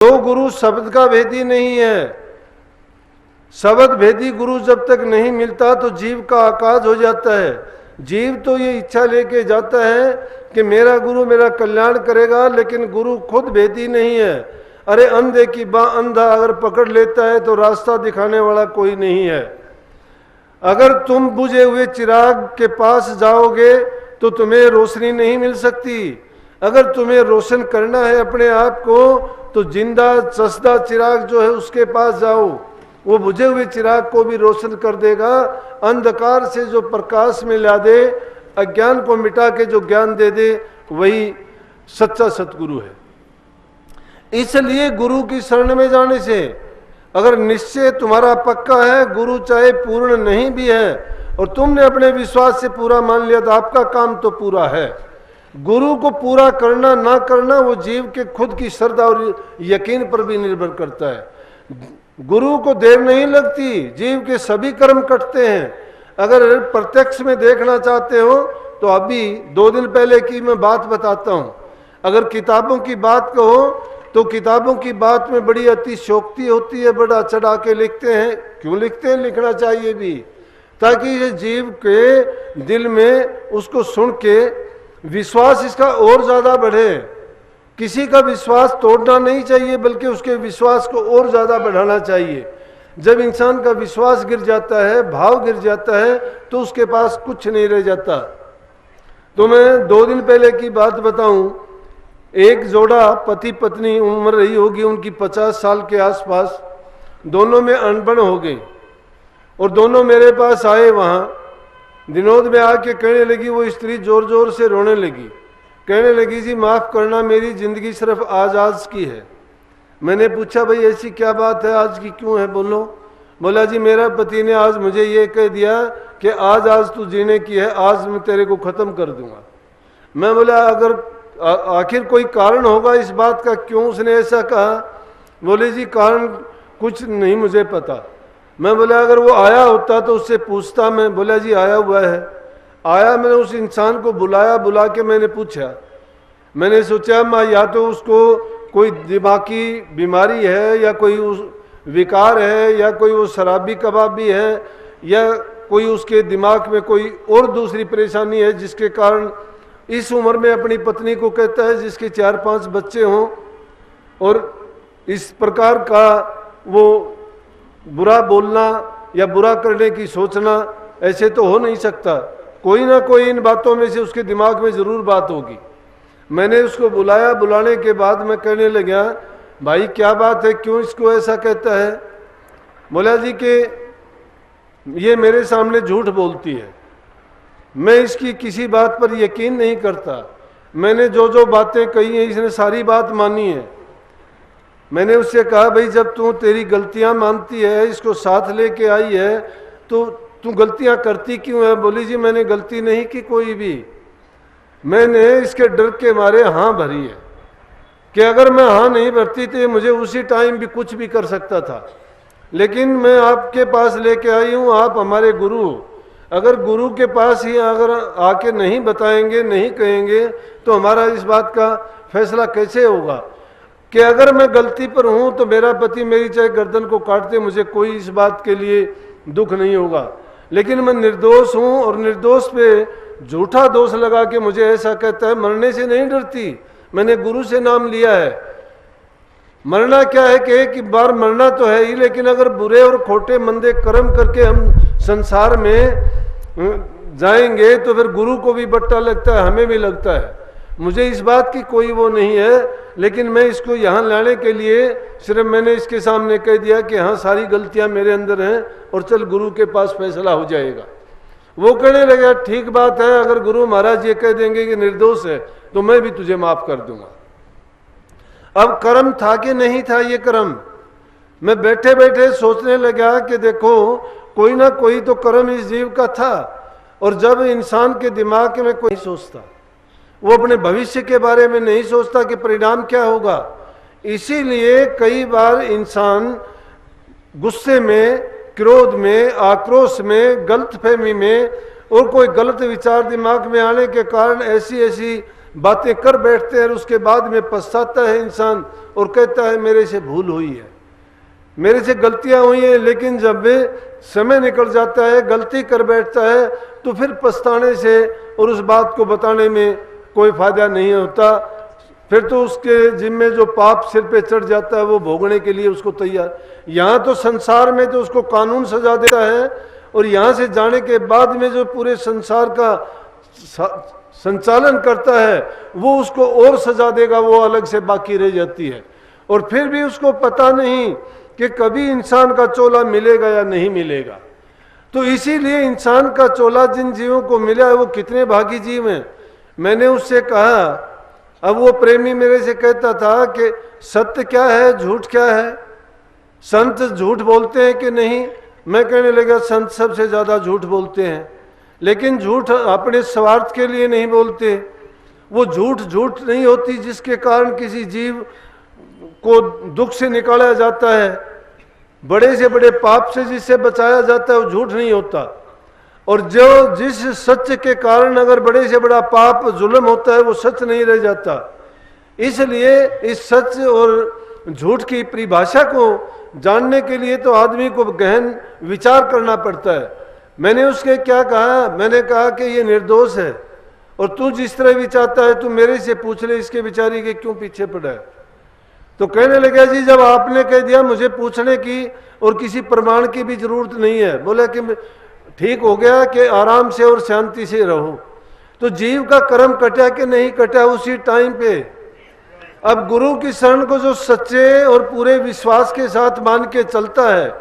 जो गुरु शब्द का भेदी नहीं है, शब्द भेदी गुरु जब तक नहीं मिलता तो जीव का आकाश हो जाता है। जीव तो ये इच्छा लेके जाता है कि मेरा गुरु मेरा कल्याण करेगा, लेकिन गुरु खुद भेदी नहीं है। अरे अंधे की बाँ अंधा अगर पकड़ लेता है तो रास्ता दिखाने वाला कोई नहीं है। अगर तुम बुझे हुए चिराग के पास जाओगे तो तुम्हें रोशनी नहीं मिल सकती। अगर तुम्हें रोशन करना है अपने आप को तो जिंदा चसदा चिराग जो है उसके पास जाओ, वो बुझे हुए चिराग को भी रोशन कर देगा। अंधकार से जो प्रकाश में ला दे, अज्ञान को मिटा के जो ज्ञान दे दे, वही सच्चा सतगुरु है। इसलिए गुरु की शरण में जाने से अगर निश्चय तुम्हारा पक्का है, गुरु चाहे पूर्ण नहीं भी है और तुमने अपने विश्वास से पूरा मान लिया तो आपका काम तो पूरा है। गुरु को पूरा करना ना करना वो जीव के खुद की श्रद्धा और यकीन पर भी निर्भर करता है। गुरु को देर नहीं लगती, जीव के सभी कर्म कटते हैं। अगर प्रत्यक्ष में देखना चाहते हो तो अभी 2 दिन पहले की मैं बात बताता हूँ। अगर किताबों की बात कहो तो किताबों की बात में बड़ी अतिशयोक्ति होती है, बड़ा चढ़ा के लिखते हैं। क्यों लिखते हैं? लिखना चाहिए भी, ताकि ये जीव के दिल में उसको सुन के विश्वास इसका और ज्यादा बढ़े। किसी का विश्वास तोड़ना नहीं चाहिए, बल्कि उसके विश्वास को और ज्यादा बढ़ाना चाहिए। जब इंसान का विश्वास गिर जाता है, भाव गिर जाता है, तो उसके पास कुछ नहीं रह जाता। तो मैं 2 दिन पहले की बात बताऊं। एक जोड़ा पति पत्नी, उम्र रही होगी उनकी 50 साल के आसपास, दोनों में अनबन हो गई और दोनों मेरे पास आए। वहाँ दिनोद में आके कहने लगी, वो स्त्री जोर जोर से रोने लगी, कहने लगी जी माफ़ करना, मेरी ज़िंदगी सिर्फ आज की है। मैंने पूछा भाई ऐसी क्या बात है, आज की क्यों है, बोलो। बोला जी मेरा पति ने आज मुझे ये कह दिया कि आज तू जीने की है, आज मैं तेरे को ख़त्म कर दूंगा। मैं बोला अगर आखिर कोई कारण होगा इस बात का, क्यों उसने ऐसा कहा? बोले जी कारण कुछ नहीं मुझे पता। मैं बोला अगर वो आया होता तो उससे पूछता मैं। बोला जी आया हुआ है। आया, मैंने उस इंसान को बुलाया, बुला के मैंने पूछा। मैंने सोचा मैं या तो उसको कोई दिमागी बीमारी है या कोई उस विकार है या कोई वो शराबी कबाबी है या कोई उसके दिमाग में कोई और दूसरी परेशानी है जिसके कारण इस उम्र में अपनी पत्नी को कहता है जिसके 4-5 बच्चे हों और इस प्रकार का वो बुरा बोलना या बुरा करने की सोचना, ऐसे तो हो नहीं सकता। कोई ना कोई इन बातों में से उसके दिमाग में ज़रूर बात होगी। मैंने उसको बुलाया, बुलाने के बाद मैं कहने लगा भाई क्या बात है, क्यों इसको ऐसा कहता है? बोला जी कि ये मेरे सामने झूठ बोलती है, मैं इसकी किसी बात पर यकीन नहीं करता। मैंने जो जो बातें कही हैं इसने सारी बात मानी है। मैंने उससे कहा भाई जब तू तेरी गलतियां मानती है, इसको साथ लेके आई है, तो तू गलतियां करती क्यों है? बोली जी मैंने गलती नहीं की कोई भी, मैंने इसके डर के मारे हाँ भरी है कि अगर मैं हाँ नहीं भरती तो मुझे उसी टाइम भी कुछ भी कर सकता था। लेकिन मैं आपके पास लेके आई हूँ, आप हमारे गुरु हो। अगर गुरु के पास ही अगर आके नहीं बताएंगे, नहीं कहेंगे, तो हमारा इस बात का फैसला कैसे होगा कि अगर मैं गलती पर हूँ तो मेरा पति मेरी चाहे गर्दन को काटते, मुझे कोई इस बात के लिए दुख नहीं होगा। लेकिन मैं निर्दोष हूँ और निर्दोष पे झूठा दोष लगा के मुझे ऐसा कहता है। मरने से नहीं डरती, मैंने गुरु से नाम लिया है। मरना क्या है कि एक बार मरना तो है ही, लेकिन अगर बुरे और खोटे मंदे कर्म करके हम संसार में जाएंगे तो फिर गुरु को भी बट्टा लगता है, हमें भी लगता है। मुझे इस बात की कोई वो नहीं है, लेकिन मैं इसको यहाँ लाने के लिए सिर्फ मैंने इसके सामने कह दिया कि हाँ सारी गलतियाँ मेरे अंदर हैं और चल गुरु के पास फैसला हो जाएगा। वो कहने लगा ठीक बात है, अगर गुरु महाराज ये कह देंगे कि निर्दोष है तो मैं भी तुझे माफ कर दूंगा। अब कर्म था कि नहीं था ये कर्म? मैं बैठे बैठे सोचने लगा कि देखो कोई ना कोई तो कर्म इस जीव का था। और जब इंसान के दिमाग में कोई सोचता, वो अपने भविष्य के बारे में नहीं सोचता कि परिणाम क्या होगा। इसीलिए कई बार इंसान गुस्से में, क्रोध में, आक्रोश में, गलतफहमी में और कोई गलत विचार दिमाग में आने के कारण ऐसी ऐसी बातें कर बैठते हैं और उसके बाद में पछताता है इंसान और कहता है मेरे से भूल हुई है, मेरे से गलतियां हुई हैं। लेकिन जब वे समय निकल जाता है, गलती कर बैठता है, तो फिर पछताने से और उस बात को बताने में कोई फायदा नहीं होता। फिर तो उसके जिम्मे जो पाप सिर पे चढ़ जाता है वो भोगने के लिए उसको तैयार। यहाँ तो संसार में तो उसको कानून सजा देता है, और यहाँ से जाने के बाद में जो पूरे संसार का संचालन करता है वो उसको और सजा देगा, वो अलग से बाकी रह जाती है। और फिर भी उसको पता नहीं कि कभी इंसान का चोला मिलेगा या नहीं मिलेगा। तो इसीलिए इंसान का चोला जिन जीवों को मिला है वो कितने भागी जीव हैं। मैंने उससे कहा, अब वो प्रेमी मेरे से कहता था कि सत्य क्या है, झूठ क्या है, संत झूठ बोलते हैं कि नहीं। मैं कहने लगा संत सबसे ज्यादा झूठ बोलते हैं, लेकिन झूठ अपने स्वार्थ के लिए नहीं बोलते। वो झूठ नहीं होती जिसके कारण किसी जीव को दुख से निकाला जाता है, बड़े से बड़े पाप से जिससे बचाया जाता है, वो झूठ नहीं होता। और जो जिस सत्य के कारण अगर बड़े से बड़ा पाप जुल्म होता है वो सच नहीं रह जाता। इसलिए इस सच और झूठ की परिभाषा को जानने के लिए तो आदमी को गहन विचार करना पड़ता है। मैंने उसके क्या कहा, मैंने कहा कि ये निर्दोष है और तू जिस तरह विचारता है तू मेरे से पूछ ले इसके बेचारी के क्यों पीछे पड़ा है। तो कहने लगा जी जब आपने कह दिया मुझे पूछने की और किसी प्रमाण की भी जरूरत नहीं है, बोला कि ठीक हो गया कि आराम से और शांति से रहो। तो जीव का कर्म कटा कि नहीं कटा उसी टाइम पे। अब गुरु की शरण को जो सच्चे और पूरे विश्वास के साथ मान के चलता है,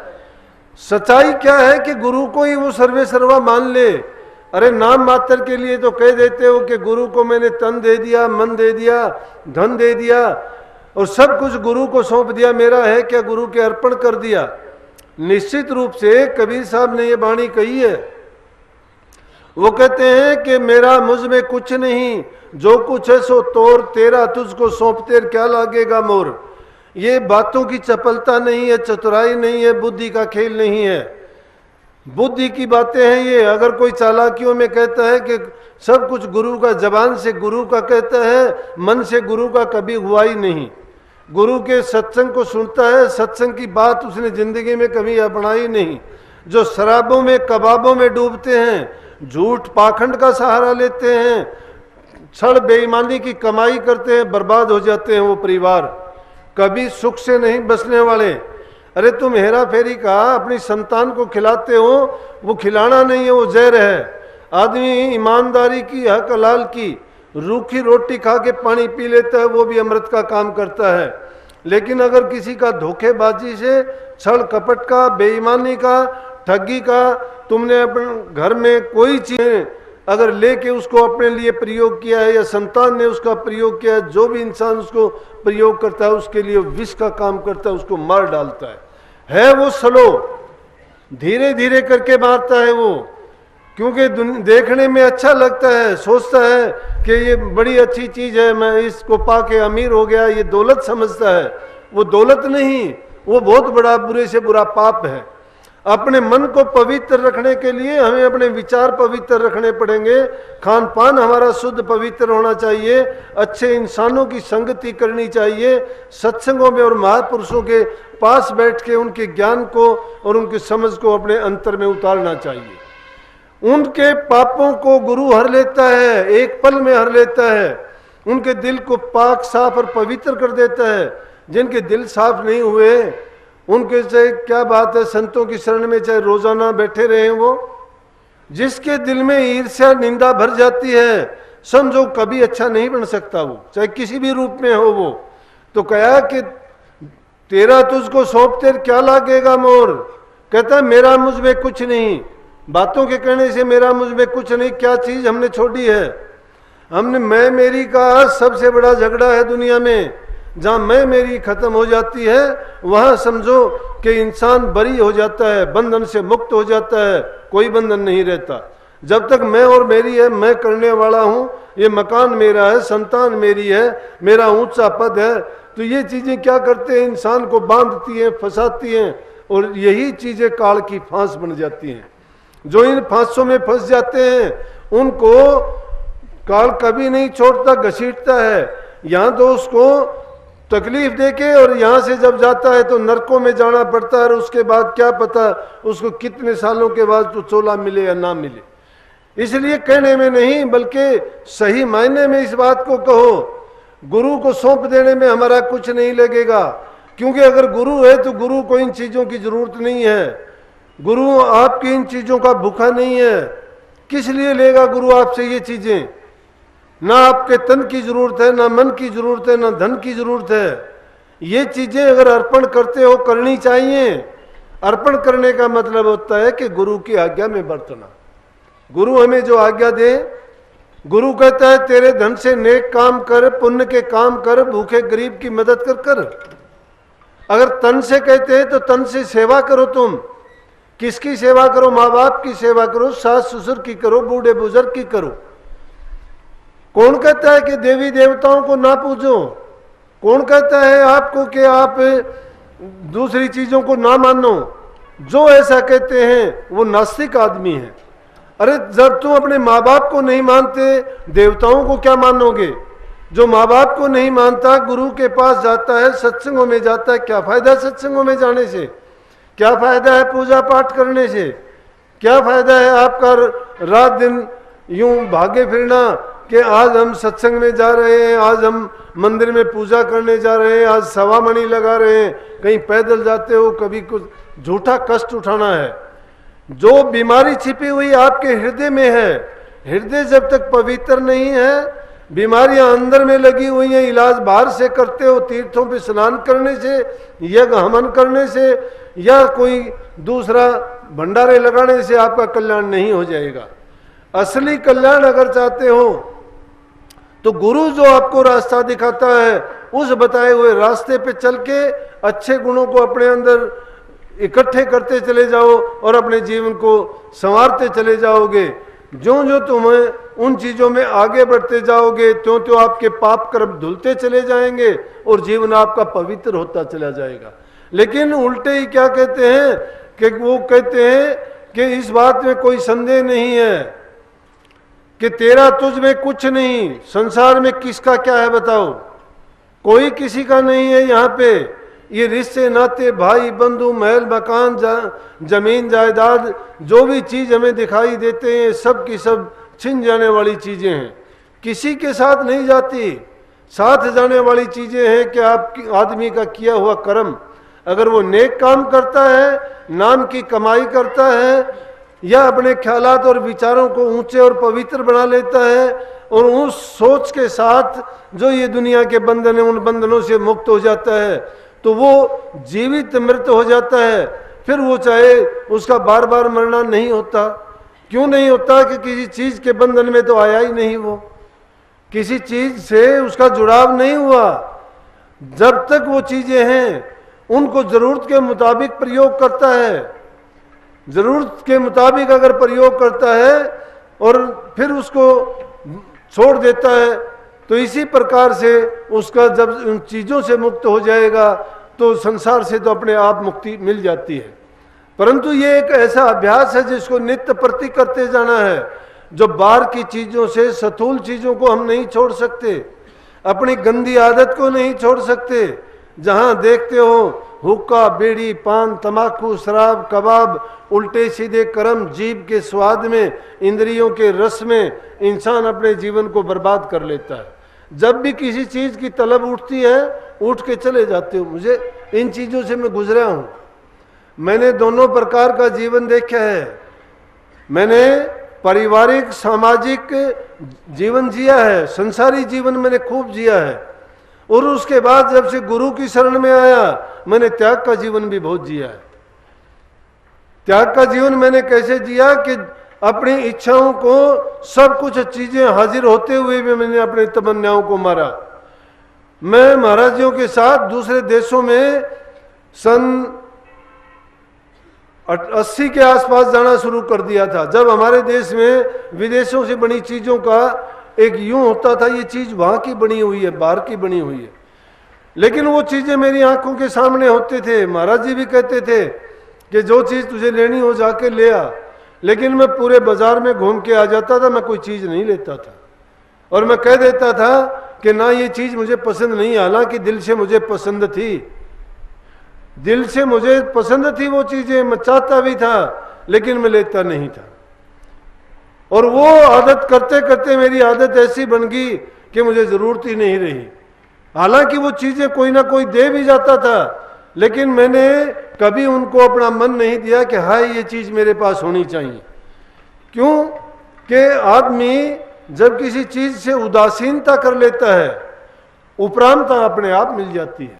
सच्चाई क्या है कि गुरु को ही वो सर्वे सर्वा मान ले। अरे नाम मात्र के लिए तो कह देते हो कि गुरु को मैंने तन दे दिया, मन दे दिया, धन दे दिया और सब कुछ गुरु को सौंप दिया, मेरा है क्या, गुरु के अर्पण कर दिया। निश्चित रूप से कबीर साहब ने ये वाणी कही है। वो कहते हैं कि मेरा मुझ में कुछ नहीं, जो कुछ है सो तोर, तेरा तुझको सौंपते क्या लागेगा मोर। ये बातों की चपलता नहीं है, चतुराई नहीं है, बुद्धि का खेल नहीं है, बुद्धि की बातें हैं ये। अगर कोई चालाकियों में कहता है कि सब कुछ गुरु का, जबान से गुरु का कहता है, मन से गुरु का कभी हुआ ही नहीं। गुरु के सत्संग को सुनता है, सत्संग की बात उसने जिंदगी में कभी अपनाई नहीं। जो शराबों में कबाबों में डूबते हैं, झूठ पाखंड का सहारा लेते हैं, छल बेईमानी की कमाई करते हैं, बर्बाद हो जाते हैं वो परिवार, कभी सुख से नहीं बसने वाले। अरे तुम हेरा फेरी का अपनी संतान को खिलाते हो, वो खिलाना नहीं है, वो जहर है। आदमी ईमानदारी की, हक हलाल की रूखी रोटी खा के पानी पी लेता है, वो भी अमृत का काम करता है। लेकिन अगर किसी का धोखेबाजी से, छल कपट का, बेईमानी का, ठगी का, तुमने अपने घर में कोई चीज अगर लेके उसको अपने लिए प्रयोग किया है या संतान ने उसका प्रयोग किया है, जो भी इंसान उसको प्रयोग करता है उसके लिए विष का काम करता है, उसको मार डालता है वो स्लो, धीरे धीरे करके मारता है वो, क्योंकि देखने में अच्छा लगता है, सोचता है कि ये बड़ी अच्छी चीज है, मैं इसको पाके अमीर हो गया, ये दौलत समझता है। वो दौलत नहीं, वो बहुत बड़ा बुरे से बुरा पाप है। अपने मन को पवित्र रखने के लिए हमें अपने विचार पवित्र रखने पड़ेंगे, खान पान हमारा शुद्ध पवित्र होना चाहिए, अच्छे इंसानों की संगति करनी चाहिए, सत्संगों में और महापुरुषों के पास बैठ के उनके ज्ञान को और उनकी समझ को अपने अंतर में उतारना चाहिए। उनके पापों को गुरु हर लेता है, एक पल में हर लेता है, उनके दिल को पाक साफ और पवित्र कर देता है। जिनके दिल साफ नहीं हुए उनके से क्या बात है, संतों की शरण में चाहे रोजाना बैठे रहे वो, जिसके दिल में ईर्ष्या निंदा भर जाती है, समझो कभी अच्छा नहीं बन सकता वो, चाहे किसी भी रूप में हो वो। तो कहा कि तेरा तुझको सौंपते क्या लागेगा मोर, कहता है मेरा मुझ में कुछ नहीं, बातों के कहने से मेरा मुझ में कुछ नहीं, क्या चीज हमने छोड़ी है। हमने मैं मेरी का सबसे बड़ा झगड़ा है दुनिया में, जहां मैं मेरी खत्म हो जाती है वहां समझो कि इंसान बरी हो जाता है, बंधन से मुक्त हो जाता है, कोई बंधन नहीं रहता। जब तक मैं और मेरी है, मैं करने वाला हूं, ये मकान मेरा है, संतान मेरी है, मेरा ऊंचा पद है, तो ये चीजें क्या करते हैं, इंसान को बांधती हैं, फंसाती हैं, और यही चीजें काल की फांस बन जाती हैं। जो इन फांसों में फंस जाते हैं उनको काल कभी नहीं छोड़ता, घसीटता है। यहाँ तो उसको तकलीफ देके और यहाँ से जब जाता है तो नरकों में जाना पड़ता है, और उसके बाद क्या पता उसको कितने सालों के बाद तो चोला मिले या ना मिले। इसलिए कहने में नहीं बल्कि सही मायने में इस बात को कहो, गुरु को सौंप देने में हमारा कुछ नहीं लगेगा, क्योंकि अगर गुरु है तो गुरु को इन चीजों की जरूरत नहीं है। गुरु आपकी इन चीजों का भूखा नहीं है। किस लिए लेगा गुरु आपसे ये चीजें? ना आपके तन की जरूरत है, ना मन की जरूरत है, ना धन की जरूरत है। ये चीजें अगर अर्पण करते हो करनी चाहिए। अर्पण करने का मतलब होता है कि गुरु की आज्ञा में बरतना। गुरु हमें जो आज्ञा दे, गुरु कहता है तेरे धन से नेक काम कर, पुण्य के काम कर, भूखे गरीब की मदद कर। अगर तन से कहते हैं तो तन से सेवा करो। तुम किसकी सेवा करो? माँ बाप की सेवा करो, सास ससुर की करो, बूढ़े बुजुर्ग की करो। कौन कहता है कि देवी देवताओं को ना पूजो? कौन कहता है आपको कि आप दूसरी चीजों को ना मानो? जो ऐसा कहते हैं वो नास्तिक आदमी है। अरे जब तुम अपने माँ बाप को नहीं मानते, देवताओं को क्या मानोगे? जो माँ बाप को नहीं मानता गुरु के पास जाता है, सत्संगों में जाता है, क्या फायदा सत्संगों में जाने से? क्या फायदा है पूजा पाठ करने से? क्या फायदा है आपका रात दिन यूं भागे फिरना कि आज हम सत्संग में जा रहे हैं, आज हम मंदिर में पूजा करने जा रहे हैं, आज सवा मणि लगा रहे हैं, कहीं पैदल जाते हो, कभी कुछ झूठा कष्ट उठाना है। जो बीमारी छिपी हुई आपके हृदय में है, हृदय जब तक पवित्र नहीं है, बीमारियां अंदर में लगी हुई हैं। इलाज बाहर से करते हो, तीर्थों पे स्नान करने से, यज्ञ हवन करने से, या कोई दूसरा भंडारे लगाने से आपका कल्याण नहीं हो जाएगा। असली कल्याण अगर चाहते हो तो गुरु जो आपको रास्ता दिखाता है, उस बताए हुए रास्ते पे चल के अच्छे गुणों को अपने अंदर इकट्ठे करते चले जाओ और अपने जीवन को संवारते चले जाओगे। जो जो तुम्हें उन चीजों में आगे बढ़ते जाओगे, त्यों त्यों आपके पाप कर्म धुलते चले जाएंगे और जीवन आपका पवित्र होता चला जाएगा। लेकिन उल्टे ही क्या कहते हैं कि वो कहते हैं कि इस बात में कोई संदेह नहीं है कि तेरा तुझ में कुछ नहीं, संसार में किसका क्या है बताओ? कोई किसी का नहीं है। यहाँ पे ये रिश्ते नाते, भाई बंधु, महल मकान, जमीन जायदाद, जो भी चीज हमें दिखाई देते हैं सब की सब छिन जाने वाली चीजें हैं, किसी के साथ नहीं जाती। साथ जाने वाली चीजें हैं कि आप आदमी का किया हुआ कर्म, अगर वो नेक काम करता है, नाम की कमाई करता है, या अपने ख्यालात और विचारों को ऊंचे और पवित्र बना लेता है, और उस सोच के साथ जो ये दुनिया के बंधन है उन बंधनों से मुक्त हो जाता है, तो वो जीवित मृत हो जाता है। फिर वो चाहे उसका बार बार मरना नहीं होता। क्यों नहीं होता? कि किसी चीज के बंधन में तो आया ही नहीं, वो किसी चीज से उसका जुड़ाव नहीं हुआ। जब तक वो चीजें हैं उनको जरूरत के मुताबिक प्रयोग करता है। जरूरत के मुताबिक अगर प्रयोग करता है और फिर उसको छोड़ देता है, तो इसी प्रकार से उसका जब उन चीज़ों से मुक्त हो जाएगा तो संसार से तो अपने आप मुक्ति मिल जाती है। परंतु ये एक ऐसा अभ्यास है जिसको नित्य प्रति करते जाना है। जो बाहर की चीज़ों से, स्थूल चीज़ों को हम नहीं छोड़ सकते, अपनी गंदी आदत को नहीं छोड़ सकते। जहाँ देखते हो हुक्का, बीड़ी, पान, तमाकू, शराब, कबाब, उल्टे सीधे कर्म, जीभ के स्वाद में, इंद्रियों के रस में इंसान अपने जीवन को बर्बाद कर लेता है। जब भी किसी चीज की तलब उठती है, उठ के चले जाते हो। मुझे इन चीजों से मैं गुजरा हूं। मैंने दोनों प्रकार का जीवन देखा है। मैंने पारिवारिक सामाजिक जीवन जिया है, संसारी जीवन मैंने खूब जिया है, और उसके बाद जब से गुरु की शरण में आया मैंने त्याग का जीवन भी बहुत जिया है। त्याग का जीवन मैंने कैसे जिया कि अपनी इच्छाओं को, सब कुछ चीजें हाजिर होते हुए भी मैंने अपनी तमन्नाओं को मारा। मैं महाराजियों के साथ दूसरे देशों में सन 80 के आसपास जाना शुरू कर दिया था। जब हमारे देश में विदेशों से बनी चीजों का एक यूं होता था, ये चीज वहां की बनी हुई है, बाहर की बनी हुई है, लेकिन वो चीजें मेरी आंखों के सामने होते थे। महाराज जी भी कहते थे कि जो चीज तुझे लेनी हो जाके ले आ, लेकिन मैं पूरे बाजार में घूम के आ जाता था, मैं कोई चीज नहीं लेता था। और मैं कह देता था कि ना ये चीज मुझे पसंद नहीं, हालांकि दिल से मुझे पसंद थी, दिल से मुझे पसंद थी वो चीजें, मैं चाहता भी था, लेकिन मैं लेता नहीं था। और वो आदत करते करते मेरी आदत ऐसी बन गई कि मुझे जरूरत ही नहीं रही। हालांकि वो चीजें कोई ना कोई दे भी जाता था, लेकिन मैंने कभी उनको अपना मन नहीं दिया कि हाय ये चीज मेरे पास होनी चाहिए। क्यों कि आदमी जब किसी चीज से उदासीनता कर लेता है, उपरांतता अपने आप मिल जाती है।